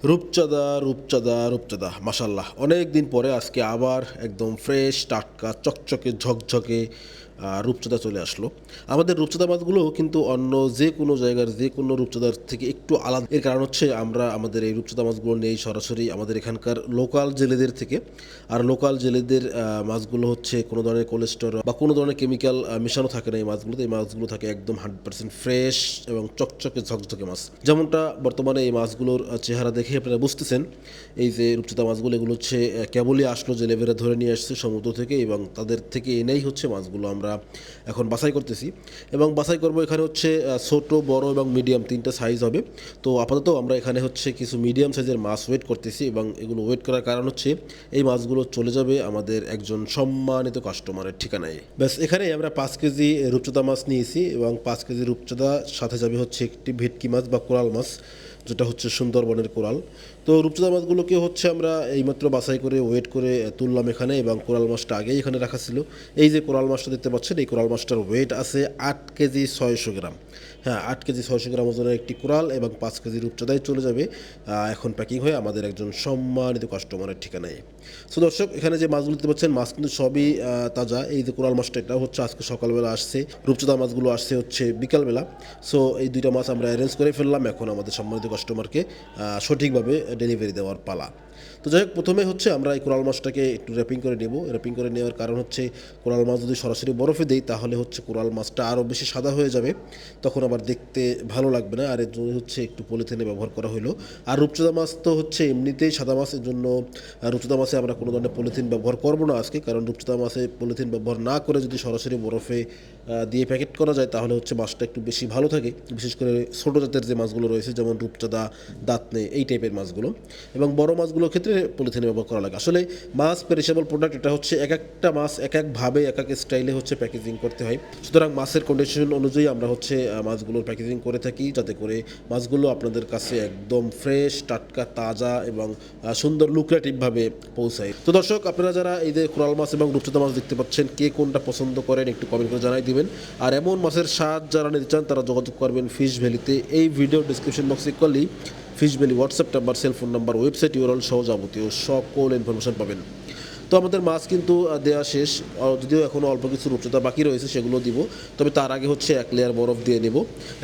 রূপচাঁদা, রূপচাঁদা, রূপচাঁদা মাশাআল্লাহ অনেক দিন পরে আজকে আবার একদম ফ্রেশ, টাটকা, চকচকে, ঝকঝকে রূপচাঁদা চলে আসলো। আমাদের রূপচাঁদা মাছগুলো কিন্তু অন্য যে কোনো জায়গার যে কোনো রূপচাঁদার থেকে একটু আলাদা। এর কারণ হচ্ছে আমরা আমাদের এই রূপচাঁদা মাছগুলো নেই সরাসরি আমাদের এখানকার লোকাল জেলেদের থেকে। আর লোকাল জেলেদের মাছগুলো হচ্ছে কোনো ধরনের কোলেস্টেরল বা কোনো ধরনের কেমিক্যাল মেশানো থাকে না এই মাছগুলোতে। এই মাছগুলো থাকে একদম 100% ফ্রেশ এবং চকচকে ঝকঝকে মাছ। যেমনটা বর্তমানে এই মাছগুলোর চেহারা দেখে আপনারা বুঝতেছেন, এই যে রূপচাঁদা মাছগুলো এগুলো হচ্ছে কেবলই আসলো, জেলেভেরা ধরে নিয়ে আসছে সমুদ্র থেকে এবং তাদের থেকে এনেই হচ্ছে মাছগুলো আমরা এখন বাছাই করতেছি এবং বাছাই করব। এখানে হচ্ছে ছোট, বড় এবং মিডিয়াম তিনটা সাইজ হবে। তো আপাতত আমরা এখানে হচ্ছে কিছু মিডিয়াম সাইজের মাছ ওয়েট করতেছি এবং এগুলো ওয়েট করার কারণ হচ্ছে এই মাছগুলো চলে যাবে আমাদের একজন সম্মানিত কাস্টমারের ঠিকানায়। ব্যাস এখানে আমরা 5 কেজি রূপচাঁদা মাছ নিয়েছি এবং 5 কেজি রূপচাঁদা সাথে যাবে হচ্ছে একটি ভেটকি মাছ বা কোরাল মাছ, যেটা হচ্ছে সুন্দরবনের কোরাল। তো রূপচাঁদা মাছগুলোকে হচ্ছে আমরা এইমাত্র বাছাই করে ওয়েট করে তুললাম এখানে এবং কোরাল মাছটা আগেই এখানে রাখা ছিল। এই যে কোরাল মাছটা দেখতে পাচ্ছেন, এই কোরাল মাছটার ওয়েট আছে 8 কেজি 600 গ্রাম। হ্যাঁ, 8 কেজি 600 গ্রাম ওজনের একটি কোরাল এবং 5 কেজি রূপচাঁদাই চলে যাবে এখন প্যাকিং হয়ে আমাদের একজন সম্মানিত কাস্টমারের ঠিকানায়। সো দর্শক, এখানে যে মাছগুলো দেখতে পাচ্ছেন মাছ কিন্তু সবই তাজা। এই যে কোরাল মাছটা এটা হচ্ছে আজকে সকালবেলা আসছে, রূপচাঁদা মাছগুলো আসছে হচ্ছে বিকালবেলা। সো এই দুইটা মাছ আমরা অ্যারেঞ্জ করে ফেললাম, এখন আমাদের সম্মানিত কাস্টমারকে সঠিকভাবে ডেলিভারি দেওয়ার পালা। তো যাই হোক, প্রথমে হচ্ছে আমরা এই কোরাল মাছটাকে একটু র্যাপিং করে নেব। র্যাপিং করে নেওয়ার কারণ হচ্ছে কোরাল মাছ যদি সরাসরি বরফে দেই তাহলে হচ্ছে কোরাল মাছটা আরও বেশি সাদা হয়ে যাবে, তখন আবার দেখতে ভালো লাগবে না। আর এর জন্য হচ্ছে একটু পলিথিনে ব্যবহার করা হলো। আর রূপচাঁদা মাছ তো হচ্ছে এমনিতেই সাদা মাছ, এর জন্য রূপচাঁদা মাছে আমরা কোনো ধরনের পলিথিন ব্যবহার করবো না আজকে, কারণ রূপচাঁদা মাছে পলিথিন ব্যবহার না করে যদি সরাসরি বরফে দিয়ে প্যাকেট করা যায় তাহলে হচ্ছে মাছটা একটু বেশি ভালো থাকে, বিশেষ করে ছোটো জাতের যে মাছগুলো রয়েছে যেমন রূপচাঁদা, দাঁতনে, এই টাইপের মাছগুলো। এবং বড় মাছগুলোর ক্ষেত্রে পলিথিন ব্যবহার করা লাগে। আসলে মাছ পেরিশেবল প্রোডাক্ট, এটা হচ্ছে এক একটা মাছ এক একভাবে এক এক স্টাইলে হচ্ছে প্যাকেজিং করতে হয়। সুতরাং মাছের কন্ডিশন অনুযায়ী আমরা হচ্ছে মাছগুলোর প্যাকেজিং করে থাকি, যাতে করে মাছগুলো আপনাদের কাছে একদম ফ্রেশ, টাটকা, তাজা এবং সুন্দর লুক্রেটিভভাবে পৌঁছায়। তো দর্শক, আপনারা যারা এই যে কোরাল মাছ এবং রূপচাঁদা মাছ দেখতে পাচ্ছেন, কে কোনটা পছন্দ করেন একটু কমেন্ট করে জানাই দিবেন। আর এমন মাছের স্বাদ যারা নিতে চান তারা যোগাযোগ করবেন ফিশ ভ্যালিতে। এই ভিডিও ডিসক্রিপশন বক্সে করলেই fish valley WhatsApp number, cellphone number, website URL সহ যাবতীয় সকল ইনফরমেশন পাবেন। তো আমাদের মাছ কিন্তু দেওয়া শেষ, যদিও এখনও অল্প কিছু রূপচাঁদা বাকি রয়েছে, সেগুলো দিব। তবে তার আগে হচ্ছে 1 লেয়ার বরফ দিয়ে নেব।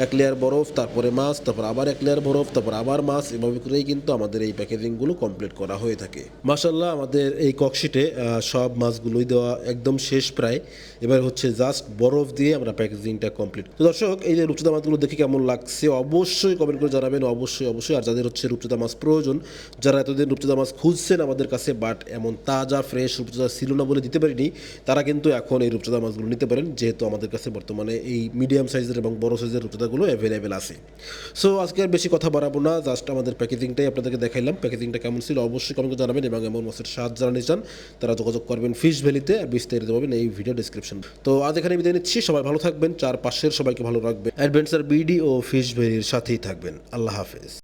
1 লেয়ার বরফ, তারপরে মাছ, তারপর আবার 1 লেয়ার বরফ, তারপর আবার মাছ, এভাবে করেই কিন্তু আমাদের এই প্যাকেজিংগুলো কমপ্লিট করা হয়ে থাকে। মাশাআল্লাহ, আমাদের এই ককশিটে সব মাছগুলোই দেওয়া একদম শেষ প্রায়। এবার হচ্ছে জাস্ট বরফ দিয়ে আমরা প্যাকেজিংটা কমপ্লিট। তো দর্শক, এই যে রূপচাঁদা মাছগুলো দেখে কেমন লাগছে অবশ্যই কমেন্ট করে জানাবেন, অবশ্যই অবশ্যই। আর যাদের হচ্ছে রূপচাঁদা মাছ প্রয়োজন, যারা এতদিন রূপচাঁদা মাছ খুঁজছেন আমাদের কাছে বাট এমন তাজা ফ্রেশ রূপচাঁদা ছিল না বলে দিতে পারিনি, তারা কিন্তু এখন এই রূপচাঁদা মাছগুলো নিতে পারেন, যেহেতু আমাদের কাছে বর্তমানে এই মিডিয়াম সাইজের এবং বড় সাইজের রূপচাঁদাগুলো অ্যাভেলেবেল আছে। সো আজকে আর বেশি কথা বাড়াবো না, জাস্ট আমাদের প্যাকেজিংটাই আপনাদেরকে দেখাইলাম। প্যাকেজিংটা কেমন ছিল অবশ্যই কমেন্ট করে জানাবেন এবং এমন মাছের স্বাদ যারা নিতে চান তারা যোগাযোগ করবেন ফিশ ভ্যালিতে, আর বিস্তারিত পাবেন এই ভিডিও ডিসক্রিপশন। তো আজ এখানে বিদায় নিচ্ছি, সবাই ভালো থাকবেন, চারপাশের সবাইকে ভালো রাখবেন, অ্যাডভেঞ্চার বিডি ও ফিশ ভ্যালির সাথেই থাকবেন। আল্লাহ হাফেজ।